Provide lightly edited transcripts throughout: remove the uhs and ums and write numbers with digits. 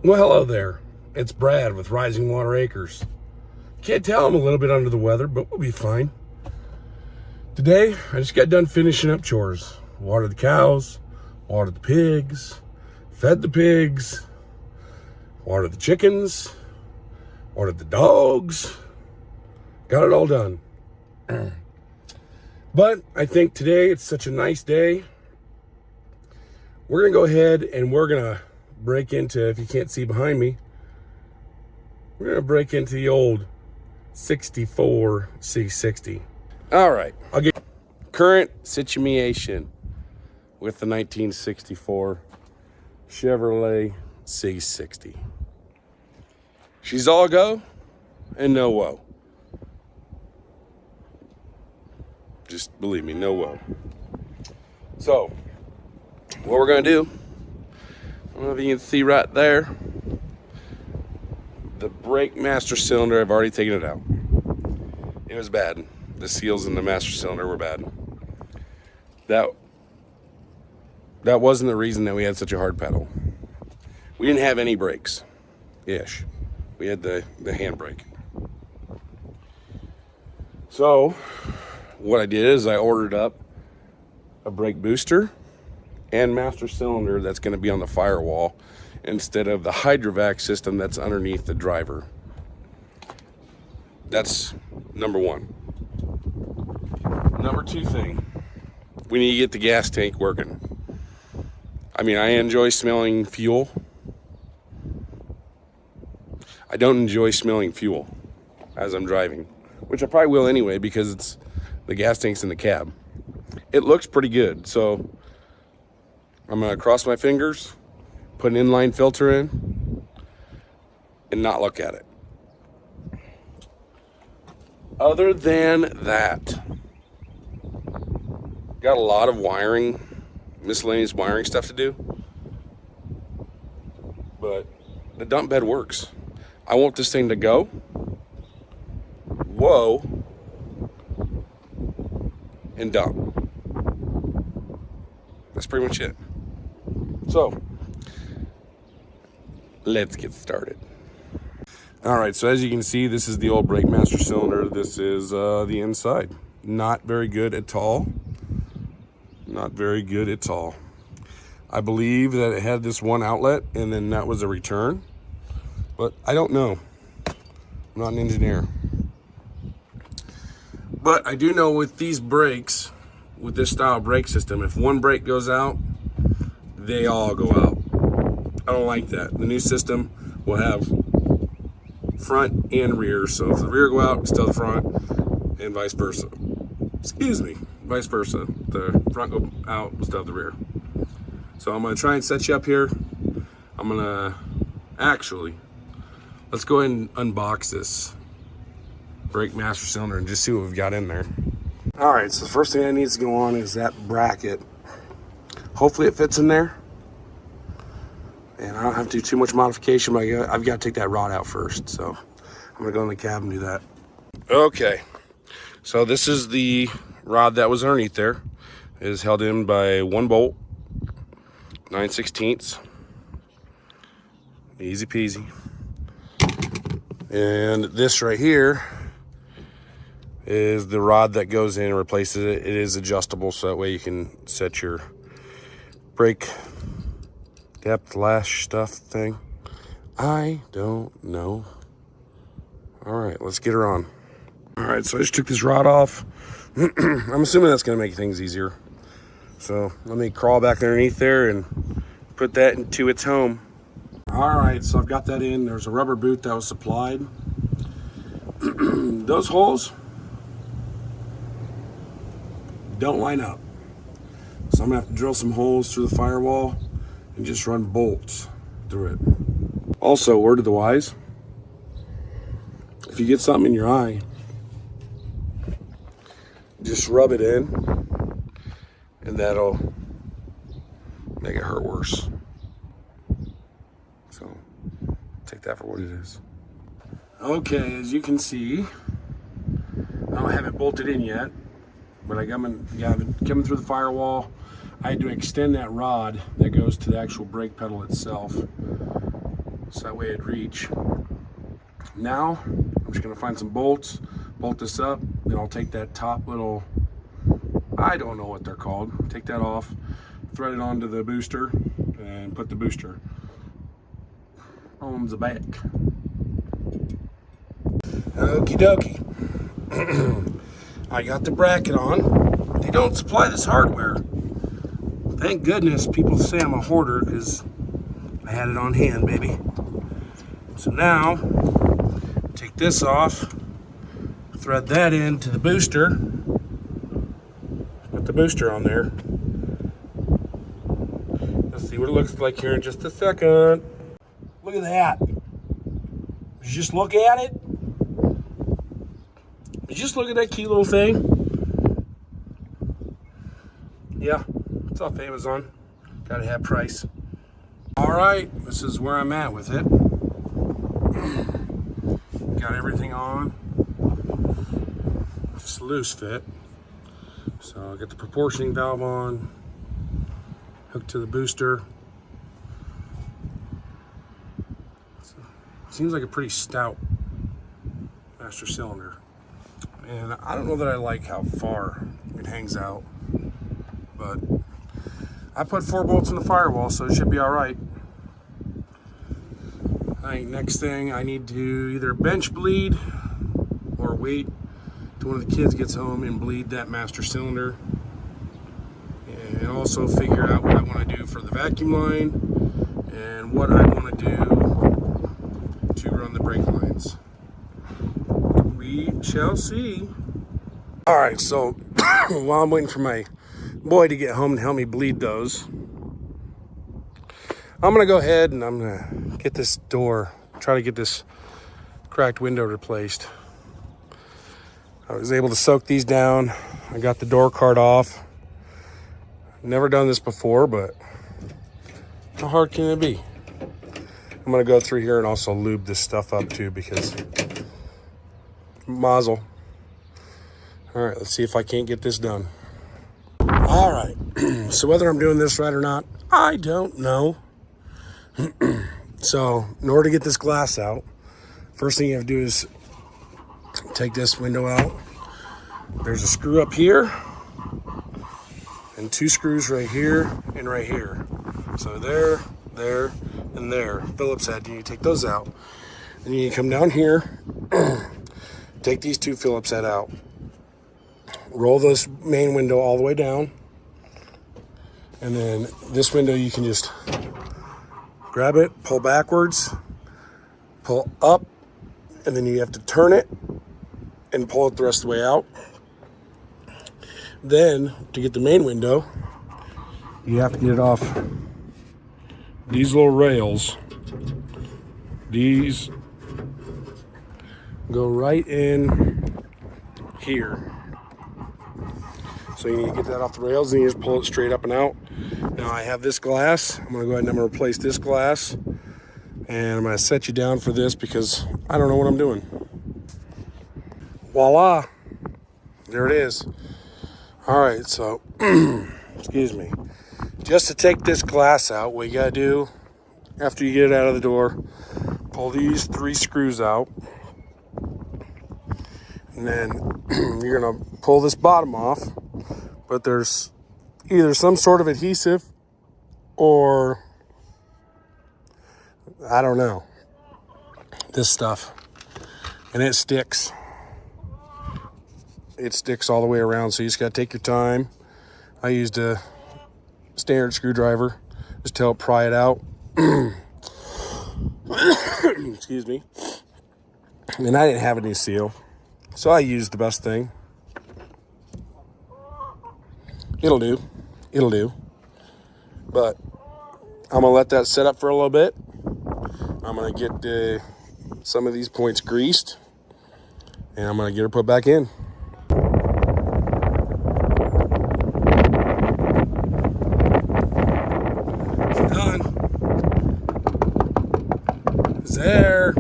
Well, hello there. It's Brad with Rising Water Acres. Can't tell I'm a little bit under the weather, but we'll be fine. Today, I just got done finishing up chores. Watered the cows, watered the pigs, fed the pigs, watered the chickens, watered the dogs. Got it all done. But I think today it's such a nice day. We're going to go ahead and we're going to break into, if you can't see behind me, we're going to break into the old 64 C60. All right, I'll get current situation with the 1964 Chevrolet C60. She's all go and no woe. Just believe me, no woe. So, what we're gonna do, I don't know if you can see right there, the brake master cylinder, I've already taken it out. It was bad. The seals in the master cylinder were bad. That wasn't the reason that we had such a hard pedal. We didn't have any brakes-ish. We had the handbrake. So, what I did is I ordered up a brake booster and master cylinder that's going to be on the firewall instead of the hydrovac system that's underneath the driver. That's number one. Number two thing, we need to get the gas tank working. I mean, I enjoy smelling fuel. I don't enjoy smelling fuel as I'm driving, which I probably will anyway because the gas tank's in the cab. It looks pretty good, so I'm gonna cross my fingers, put an inline filter in, and not look at it. Other than that, got a lot of wiring, miscellaneous wiring stuff to do, but the dump bed works. I want this thing to go. Whoa. And dump. That's pretty much it. So, let's get started. All right, so as you can see, this is the old brake master cylinder. This is the inside. Not very good at all. Not very good at all. I believe that it had this one outlet and then that was a return, but I don't know. I'm not an engineer. But I do know with these brakes, with this style brake system, if one brake goes out, they all go out. I don't like that. The new system will have front and rear, so if the rear go out, still the front, and vice versa. Excuse me, vice versa. The front go out, still the rear. So I'm gonna try and set you up here. I'm gonna, actually, let's go ahead and unbox this brake master cylinder and just see what we've got in there. All right, so the first thing that needs to go on is that bracket. Hopefully it fits in there. And I don't have to do too much modification, but I've got to take that rod out first. So I'm gonna go in the cab and do that. Okay, so this is the rod that was underneath there. It is held in by one bolt, 9/16. Easy peasy. And this right here is the rod that goes in and replaces it. It is adjustable, so that way you can set your brake depth lash stuff thing. I don't know. All right, let's get her on. All right, so I just took this rod off. I'm assuming that's gonna make things easier. So let me crawl back underneath there and put that into its home. All right, so I've got that in. There's a rubber boot that was supplied. Those holes don't line up. So I'm gonna have to drill some holes through the firewall and just run bolts through it. Also, word to the wise, if you get something in your eye, just rub it in and that'll make it hurt worse. So take that for what it is. Okay, as you can see, I don't have it bolted in yet, but I got it coming through the firewall. I had to extend that rod that goes to the actual brake pedal itself. so that way it'd reach. Now, I'm just gonna find some bolts, bolt this up, then I'll take that top little, I don't know what they're called, take that off, thread it onto the booster, and put the booster on the back. Okie dokie. I got the bracket on. They don't supply this hardware. Thank goodness people say I'm a hoarder because I had it on hand, baby. So now, take this off, thread that into the booster, put the booster on there. Let's see what it looks like here in just a second. Look at that. You just look at it. You just look at that cute little thing. Yeah, it's off Amazon. Gotta have price. All right, this is where I'm at with it. Got everything on. Just loose fit. So I got the proportioning valve on, hooked to the booster. Seems like a pretty stout master cylinder. And I don't know that I like how far it hangs out, but I put 4 bolts in the firewall, so it should be all right. All right, next thing, I need to either bench bleed or wait till one of the kids gets home and bleed that master cylinder. And also figure out what I want to do for the vacuum line and what I want to do to run the brake lines. We shall see. All right, so while I'm waiting for my boy to get home and help me bleed those, I'm gonna go ahead and I'm gonna get this door, try to get this cracked window replaced. I was able to soak these down. I got the door card off. Never done this before, but how hard can it be? I'm gonna go through here and also lube this stuff up too, because mazel. All right, let's see if I can't get this done. All right, so whether I'm doing this right or not, I don't know. So in order to get this glass out, first thing you have to do is take this window out. There's a screw up here and 2 screws right here and right here. So there, there, and there. Phillips head, you need to take those out. Then you need to come down here, take these 2 Phillips head out, roll this main window all the way down, and then this window you can just grab it, pull backwards, pull up, and then you have to turn it and pull it the rest of the way out. Then, to get the main window, you have to get it off these little rails. These go right in here. So you need to get that off the rails, and you just pull it straight up and out. Now I have this glass. I'm gonna go ahead and I'm gonna replace this glass. And I'm gonna set you down for this because I don't know what I'm doing. Voila, there it is. All right, so, excuse me. Just to take this glass out, what you gotta do, after you get it out of the door, pull these 3 screws out. And then you're gonna pull this bottom off, but there's either some sort of adhesive or, I don't know, this stuff. And it sticks. It sticks all the way around, so you just gotta take your time. I used a standard screwdriver just to help pry it out. Excuse me. And I didn't have any seal, so I used the best thing. It'll do. It'll do. But I'm gonna let that set up for a little bit. I'm gonna get some of these points greased, and I'm gonna get her put back in. It's done. It's there.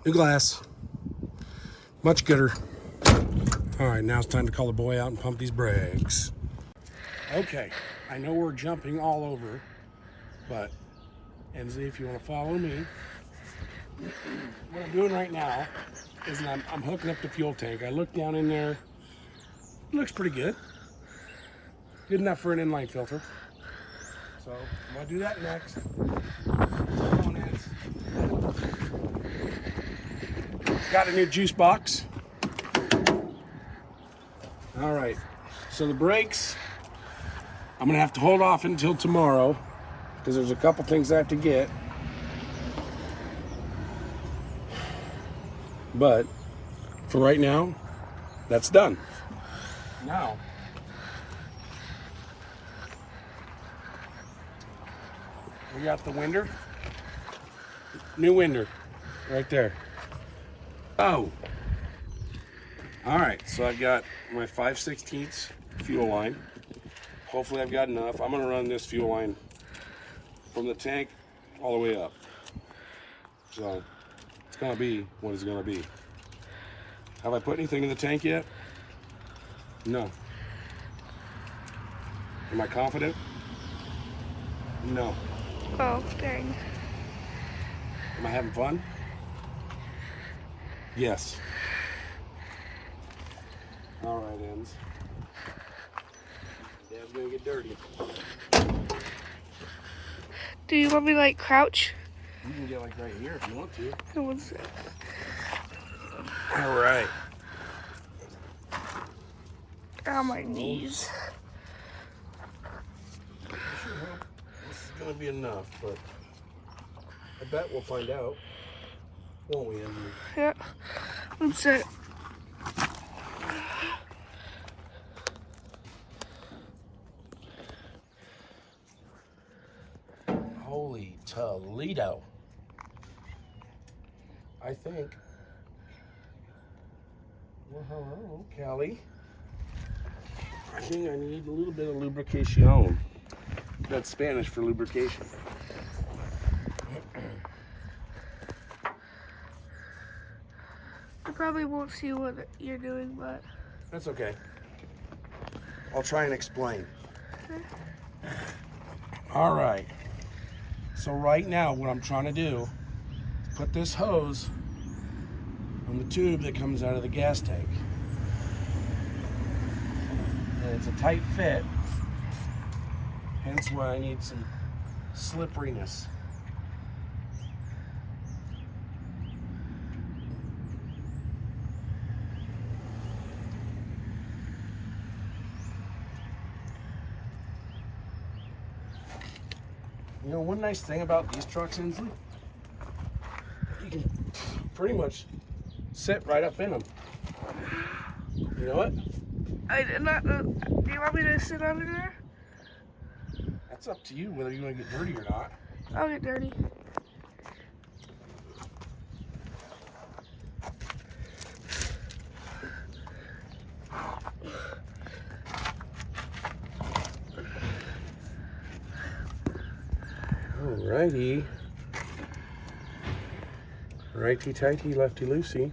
New glass. Much gooder. All right, now it's time to call the boy out and pump these brakes. Okay, I know we're jumping all over, but Enzi, if you want to follow me, what I'm doing right now is I'm hooking up the fuel tank. I look down in there. It looks pretty good. Good enough for an inline filter. So I'm gonna do that next. Got a new juice box. All right, so the brakes, I'm gonna have to hold off until tomorrow because there's a couple things I have to get. But for right now, that's done. Now, we got the winder, new winder, right there. Oh, all right, so I've got my 5/16 fuel line. Hopefully I've got enough. I'm gonna run this fuel line from the tank all the way up. So it's gonna be what it's gonna be. Have I put anything in the tank yet? No. Am I confident? No. Oh, dang. Am I having fun? Yes. All right, ends. Dad's gonna get dirty. Do you want me to like crouch? You can get like right here if you want to. All right. On my knees. I sure hope this is gonna be enough, but I bet we'll find out, won't we, Emily? Yeah. Let's see. Holy Toledo. I think. Well, hello, Callie. I think I need a little bit of lubrication. That's Spanish for lubrication. I probably won't see what you're doing, but That's okay. I'll try and explain. All right. So right now, what I'm trying to do is put this hose on the tube that comes out of the gas tank. And it's a tight fit, hence why I need some slipperiness. You know, one nice thing about these trucks, Inslee, you can pretty much sit right up in them. You know what? I did not know. Do you want me to sit under there? That's up to you whether you want to get dirty or not. I'll get dirty. Alrighty. Righty tighty, lefty loosey.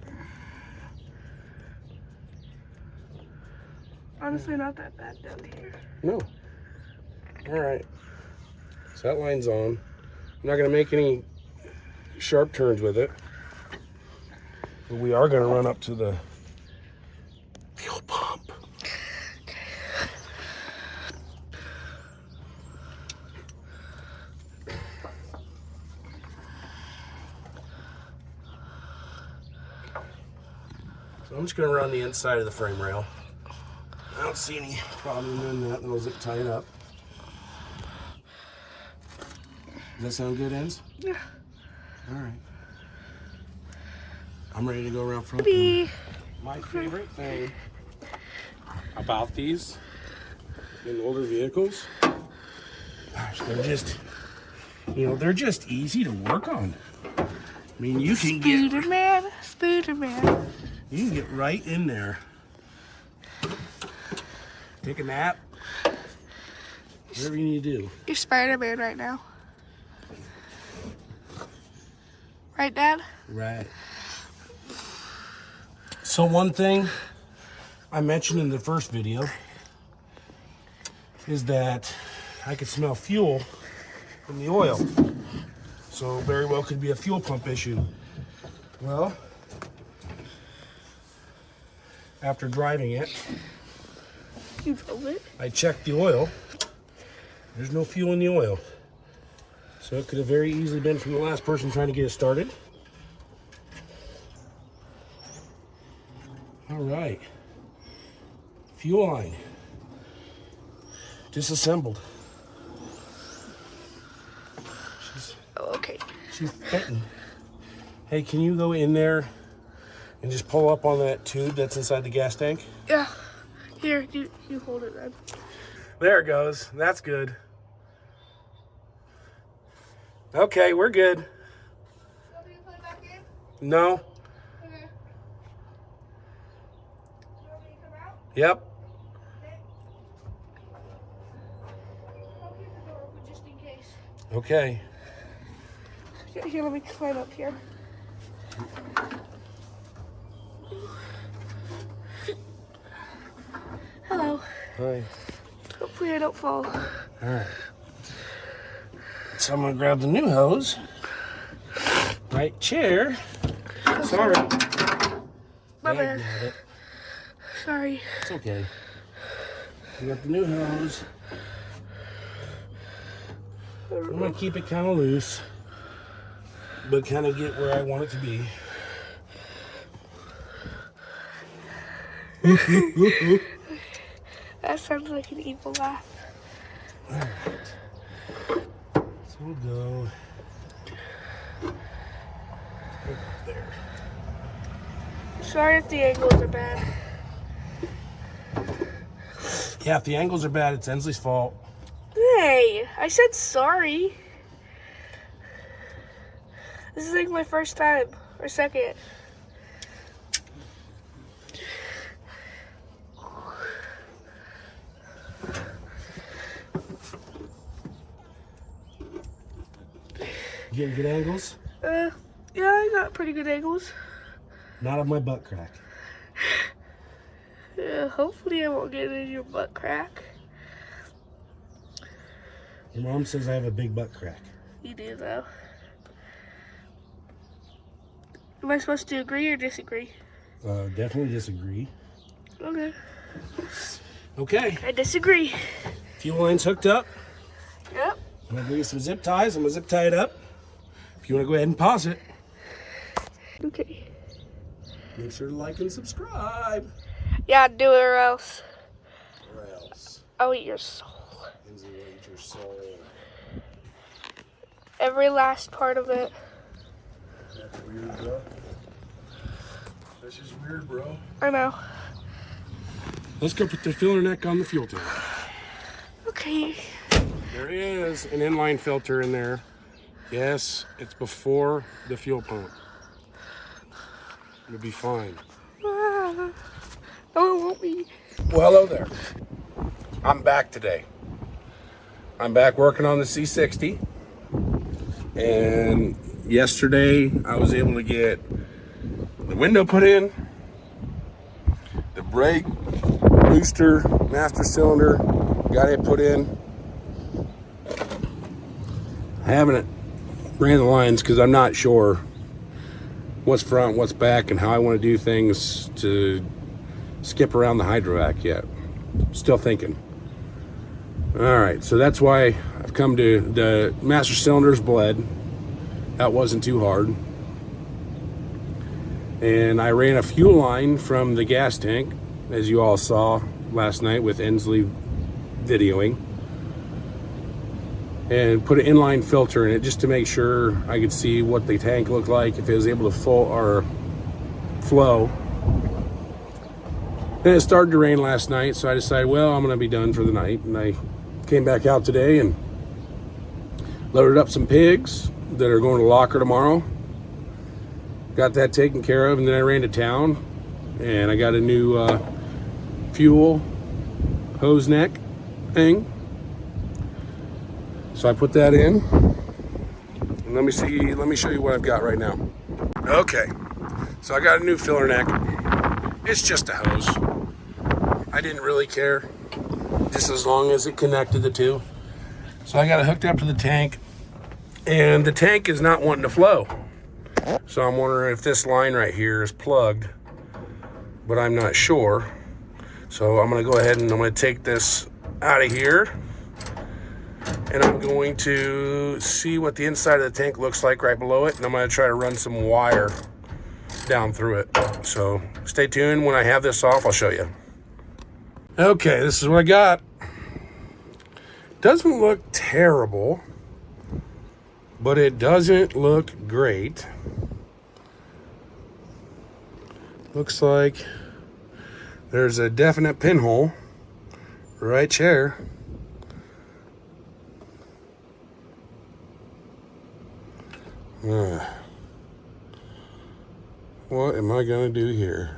Honestly, not that bad down here. No. Alright. So that line's on. I'm not going to make any sharp turns with it. But we are going to run up to the fuel pump. So I'm just going to run the inside of the frame rail. I don't see any problem doing that, and it'll zip tie it up. Does that sound good, Enz? Yeah. All right. I'm ready to go around front. My favorite thing about these in older vehicles, gosh, they're just, they're just easy to work on. I mean, you can you can get right in there. Take a nap. Whatever you need to do. You're Spider-Man right now. Right, Dad? Right. So one thing I mentioned in the first video is that I could smell fuel in the oil. So very well could be a fuel pump issue. Well, after driving it, You drove it? I checked the oil. There's no fuel in the oil. So it could have very easily been from the last person trying to get it started. All right. Fuel line. Disassembled. Oh, okay. She's fitting. Hey, can you go in there and just pull up on that tube that's inside the gas tank? Yeah. Here, you hold it then. There it goes. That's good. Okay, we're good. Want me to put it back in? No. Okay. You want me to come out? Yep. Okay. I'll keep the door open just in case. Okay. Here, let me climb up here. Hello. Hi. Hopefully I don't fall. All right. So I'm gonna grab the new hose. Right chair. Sorry. My Dang, bad. got it. Sorry. It's okay. We got the new hose. I'm gonna keep it kind of loose, but kind of get where I want it to be. That sounds like an evil laugh. All right. So we'll go right there. Sorry if the angles are bad. Yeah, if the angles are bad, it's Ensley's fault. Hey, I said sorry. This is like my first time, or second. You getting good angles? Yeah, I got pretty good angles. Not on my butt crack. Yeah, hopefully I won't get in your butt crack. Your mom says I have a big butt crack. You do, though. Am I supposed to agree or disagree? Definitely disagree. Okay. Okay, I disagree. fuel line's hooked up. Yep. I'm gonna give you some zip ties. I'm gonna zip tie it up. If you wanna go ahead and pause it, Okay. make sure to like and subscribe. Yeah, do it or else Or else, I'll eat your soul. Ensley will eat your soul. Every last part of it. That's weird, bro. That's just weird, bro. I know. Let's go put the filler neck on the fuel tank. Okay. There is an inline filter in there. Yes, it's before the fuel pump. It'll be fine. Ah. Oh, it won't be. Well, hello there. I'm back today. I'm back working on the C60. And yesterday I was able to get the window put in, the brake booster, master cylinder, got it put in. I haven't ran the lines because I'm not sure what's front, what's back, and how I want to do things to skip around the hydrovac yet. Still thinking. All right, so that's why I've come to the master cylinder's bled. That wasn't too hard. And I ran a fuel line from the gas tank, as you all saw last night with Ensley videoing, and put an inline filter in it just to make sure I could see what the tank looked like, if it was able to flow. And it started to rain last night, so I decided, well, I'm gonna be done for the night. And I came back out today and loaded up some pigs that are going to locker tomorrow. Got that taken care of, and then I ran to town and I got a new fuel hose neck thing. So I put that in. And let me show you what I've got right now. Okay, so I got a new filler neck. It's just a hose. I didn't really care, just as long as it connected the two. So I got it hooked up to the tank, and the tank is not wanting to flow. So I'm wondering if this line right here is plugged, but I'm not sure. So I'm gonna go ahead and I'm gonna take this out of here, and I'm going to see what the inside of the tank looks like right below it, and I'm gonna try to run some wire down through it. So stay tuned. When I have this off, I'll show you. Okay, this is what I got. Doesn't look terrible, but it doesn't look great. Looks like there's a definite pinhole right here. What am I gonna do here?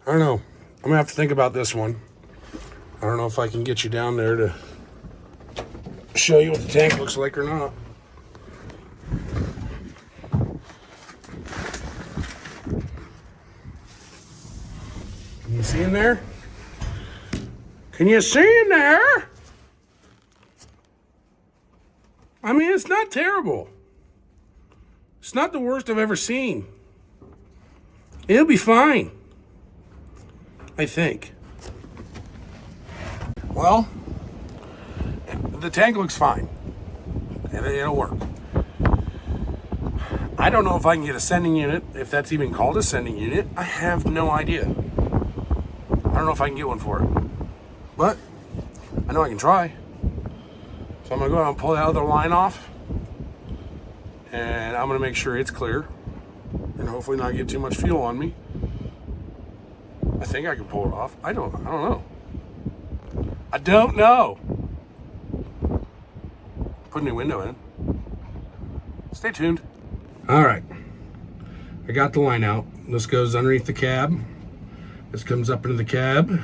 I don't know. I'm gonna have to think about this one. I don't know if I can get you down there to show you what the tank looks like or not. Can you see in there? Can you see in there? I mean, it's not terrible. It's not the worst I've ever seen. It'll be fine, I think. Well, the tank looks fine, and it'll work. I don't know if I can get a sending unit, if that's even called a sending unit. I have no idea. I don't know if I can get one for it, but I know I can try. So I'm gonna go out and pull that other line off, and I'm gonna make sure it's clear, and hopefully not get too much fuel on me. I think I can pull it off. I don't know. I don't know. Put a new window in. Stay tuned. All right. I got the line out. This goes underneath the cab. This comes up into the cab.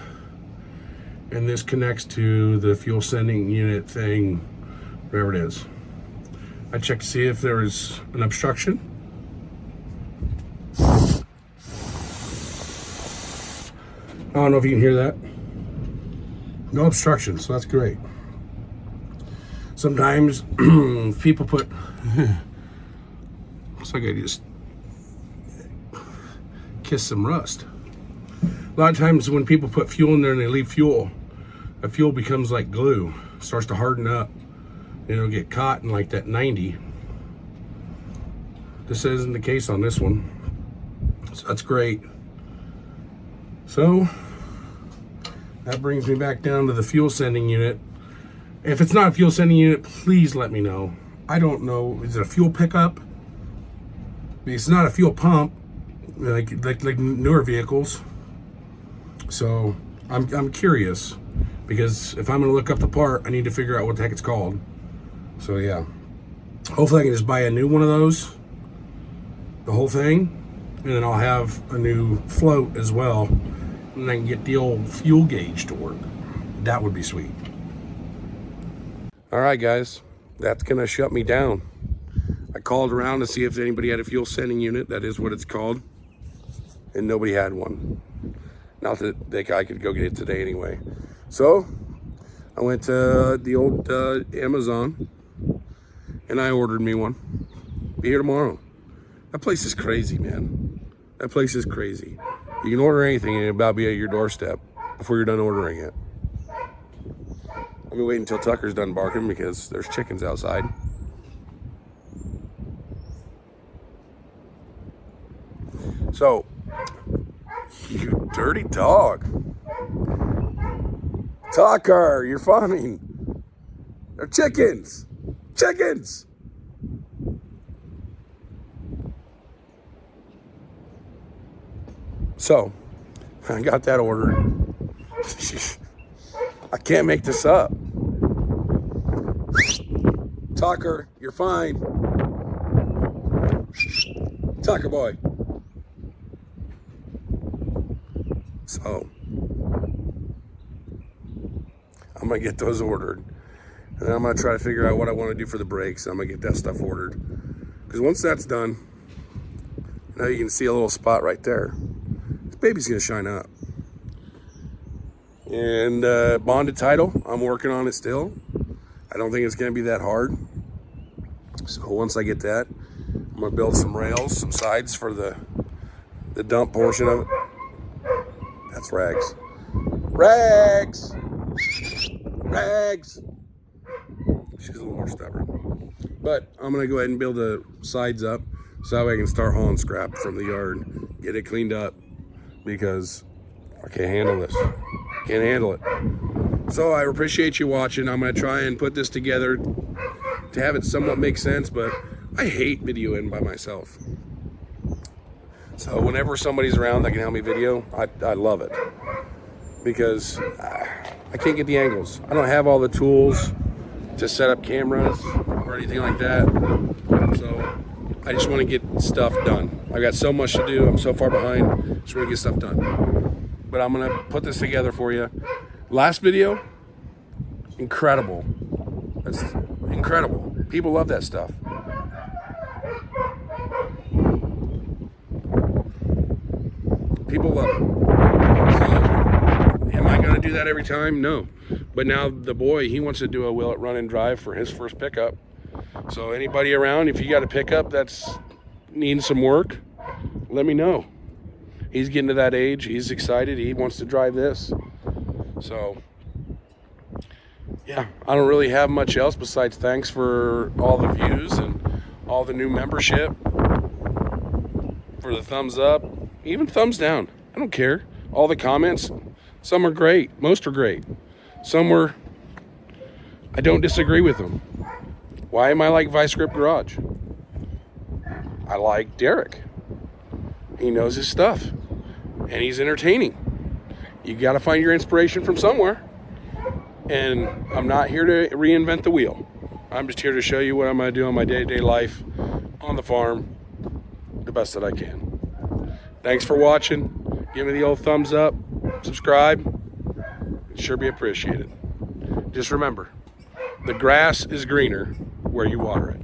And this connects to the fuel sending unit thing, whatever it is. I checked to see if there was an obstruction. I don't know if you can hear that. No obstruction, so that's great. Sometimes people put, looks like I just kissed some rust. A lot of times when people put fuel in there and they leave fuel, the fuel becomes like glue, starts to harden up, and it'll get caught in like that 90. This isn't the case on this one, so that's great. So that brings me back down to the fuel sending unit. If it's not a fuel sending unit, please let me know. I don't know. Is it a fuel pickup? It's not a fuel pump, like newer vehicles. So I'm curious, because if I'm gonna look up the part, I need to figure out what the heck it's called. So yeah, hopefully I can just buy a new one of those, the whole thing, and then I'll have a new float as well, and I can get the old fuel gauge to work. That would be sweet. All right, guys, that's gonna shut me down. I called around to see if anybody had a fuel sending unit. That is what it's called, and nobody had one. Not that I could go get it today anyway. So I went to the old Amazon, and I ordered me one. Be here tomorrow. That place is crazy, man. That place is crazy. You can order anything and it'll about be at your doorstep before you're done ordering it. I'm gonna wait until Tucker's done barking because there's chickens outside. So, you dirty dog. Tucker, you're fine. They're chickens. Chickens. So, I got that ordered. I can't make this up. Tucker, you're fine. Tucker boy. So, I'm gonna get those ordered. And then I'm gonna try to figure out what I wanna do for the brakes. I'm gonna get that stuff ordered. Because once that's done, now you can see a little spot right there. This baby's gonna shine up. And bonded title, I'm working on it still. I don't think it's going to be that hard. So once I get that, I'm going to build some rails, some sides for the dump portion of it. That's Rags. Rags! Rags! She's a little more stubborn. But I'm going to go ahead and build the sides up so that way I can start hauling scrap from the yard, get it cleaned up, because I can't handle this. Can't handle it. So I appreciate you watching. I'm going to try and put this together to have it somewhat make sense, but I hate videoing by myself. So whenever somebody's around that can help me video, I love it. Because I can't get the angles. I don't have all the tools to set up cameras or anything like that. So I just want to get stuff done. I got so much to do. I'm so far behind. Just want to get stuff done. But I'm going to put this together for you. Last video, incredible. That's incredible. People love that stuff. People love it. So, am I going to do that every time? No. But now the boy, he wants to do a will it run and drive for his first pickup. So anybody around, if you got a pickup that's needing some work, let me know. He's getting to that age. He's excited. He wants to drive this. So, yeah, I don't really have much else besides thanks for all the views and all the new membership, for the thumbs up, even thumbs down. I don't care. All the comments, some are great. Most are great. Some were, I don't disagree with them. Why am I like Vice Grip Garage? I like Derek. He knows his stuff. And he's entertaining. You got to find your inspiration from somewhere. And I'm not here to reinvent the wheel. I'm just here to show you what I'm going to do in my day-to-day life on the farm the best that I can. Thanks for watching. Give me the old thumbs up. Subscribe. It'd sure be appreciated. Just remember, the grass is greener where you water it.